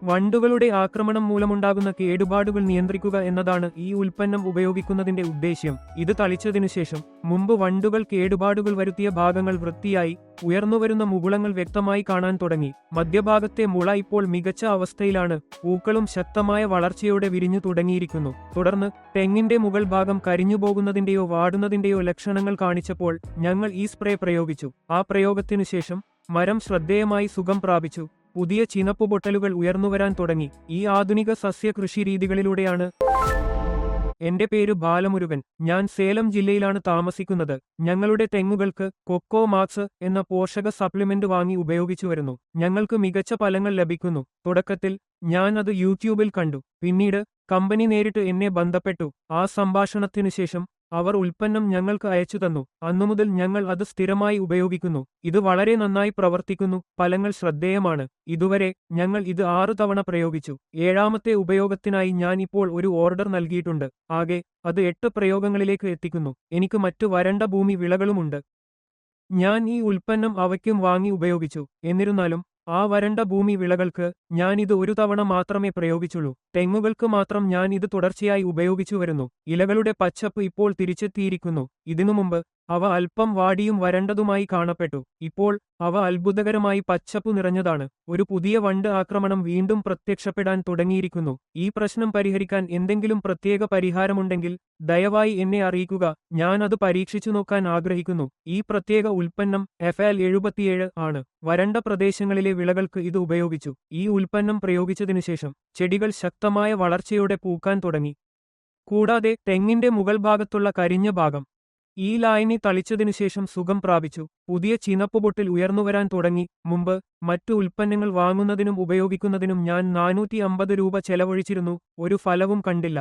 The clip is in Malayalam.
വണ്ടുകളുടെ ആക്രമണം മൂലമുണ്ടാകുന്ന കേടുപാടുകൾ നിയന്ത്രിക്കുക എന്നതാണ് ഈ ഉൽപ്പന്നം ഉപയോഗിക്കുന്നതിന്റെ ഉദ്ദേശ്യം. ഇത് തളിച്ചതിനുശേഷം മുമ്പ് വണ്ടുകൾ കേടുപാടുകൾ വരുത്തിയ ഭാഗങ്ങൾ വൃത്തിയായി ഉയർന്നുവരുന്ന മുകുളങ്ങൾ വ്യക്തമായി കാണാൻ തുടങ്ങി. മധ്യഭാഗത്തെ മുള ഇപ്പോൾ മികച്ച അവസ്ഥയിലാണ്. പൂക്കളും ശക്തമായ വളർച്ചയോടെ വിരിഞ്ഞു തുടങ്ങിയിരിക്കുന്നു. തുടർന്ന് തെങ്ങിന്റെ മുകൾ ഭാഗം കരിഞ്ഞുപോകുന്നതിന്റെയോ വാടുന്നതിന്റെയോ ലക്ഷണങ്ങൾ കാണിച്ചപ്പോൾ ഞങ്ങൾ ഈ സ്പ്രേ പ്രയോഗിച്ചു. ആ പ്രയോഗത്തിനുശേഷം മരം ശ്രദ്ധേയമായി സുഖം പ്രാപിച്ചു. പുതിയ ചിനപ്പുപൊട്ടലുകൾ ഉയർന്നുവരാൻ തുടങ്ങി. ഈ ആധുനിക സസ്യകൃഷി രീതികളിലൂടെയാണ്. എന്റെ പേര് ബാലമുരുകൻ. ഞാൻ സേലം ജില്ലയിലാണ് താമസിക്കുന്നത്. ഞങ്ങളുടെ തെങ്ങുകൾക്ക് കൊക്കോ മാക്സ് എന്ന പോഷക സപ്ലിമെന്റ് വാങ്ങി ഉപയോഗിച്ചു വരുന്നു. ഞങ്ങൾക്ക് മികച്ച ഫലങ്ങൾ ലഭിക്കുന്നു. തുടക്കത്തിൽ ഞാൻ അത് യൂട്യൂബിൽ കണ്ടു. പിന്നീട് കമ്പനി നേരിട്ട് എന്നെ ബന്ധപ്പെട്ടു. ആ സംഭാഷണത്തിനുശേഷം അവർ ഉൽപ്പന്നം ഞങ്ങൾക്ക് അയച്ചു തന്നു. അന്നുമുതൽ ഞങ്ങൾ അത് സ്ഥിരമായി ഉപയോഗിക്കുന്നു. ഇത് വളരെ നന്നായി പ്രവർത്തിക്കുന്നു. ഫലങ്ങൾ ശ്രദ്ധേയമാണ്. ഇതുവരെ ഞങ്ങൾ ഇത് 6 തവണ പ്രയോഗിച്ചു. 7ാമത്തെ ഉപയോഗത്തിനായി ഞാൻ ഇപ്പോൾ ഒരു ഓർഡർ നൽകിയിട്ടുണ്ട്. ആകെ അത് 8 പ്രയോഗങ്ങളിലേക്ക് എത്തിക്കുന്നു. എനിക്ക് മറ്റു വരണ്ട ഭൂമി വിളകളുമുണ്ട്. ഞാൻ ഈ ഉൽപ്പന്നം അവയ്ക്കും വാങ്ങി ഉപയോഗിച്ചു. എന്നിരുന്നാലും ആ വരണ്ട ഭൂമി വിളകൾക്ക് ഞാൻ ഇത് 1 തവണ മാത്രമേ പ്രയോഗിച്ചുള്ളൂ. തെങ്ങുകൾക്ക് മാത്രം ഞാൻ ഇത് തുടർച്ചയായി ഉപയോഗിച്ചു വരുന്നു. ഇലകളുടെ പച്ചപ്പ് ഇപ്പോൾ തിരിച്ചെത്തിയിരിക്കുന്നു. ഇതിനുമുമ്പ് അവ അല്പം വാടിയും വരണ്ടതുമായി കാണപ്പെട്ടു. ഇപ്പോൾ അവ അത്ഭുതകരമായി പച്ചപ്പു നിറഞ്ഞതാണ്. ഒരു പുതിയ വണ്ട് ആക്രമണം വീണ്ടും പ്രത്യക്ഷപ്പെടാൻ തുടങ്ങിയിരിക്കുന്നു. ഈ പ്രശ്നം പരിഹരിക്കാൻ എന്തെങ്കിലും പ്രത്യേക പരിഹാരമുണ്ടെങ്കിൽ ദയവായി എന്നെ അറിയിക്കുക. ഞാൻ അത് പരീക്ഷിച്ചു നോക്കാൻ ആഗ്രഹിക്കുന്നു. ഈ പ്രത്യേക ഉൽപ്പന്നം FL77 ആണ്. വരണ്ട പ്രദേശങ്ങളിലെ വിളകൾക്ക് ഇത് ഉപയോഗിച്ചു. ഈ ഉൽപ്പന്നം പ്രയോഗിച്ചതിനുശേഷം ചെടികൾ ശക്തമായ വളർച്ചയോടെ പൂക്കാൻ തുടങ്ങി. കൂടാതെ തെങ്ങിന്റെ മുകൾ ഭാഗത്തുള്ള കരിഞ്ഞ ഭാഗം ഈ ലായനി തളിച്ചതിനുശേഷം സുഖം പ്രാപിച്ചു. പുതിയ ചിനപ്പുപൊട്ടിൽ ഉയർന്നുവരാൻ തുടങ്ങി. മുമ്പ് മറ്റു ഉൽപ്പന്നങ്ങൾ വാങ്ങുന്നതിനും ഉപയോഗിക്കുന്നതിനും ഞാൻ 450 രൂപ ചെലവഴിച്ചിരുന്നു. ഒരു ഫലവും കണ്ടില്ല.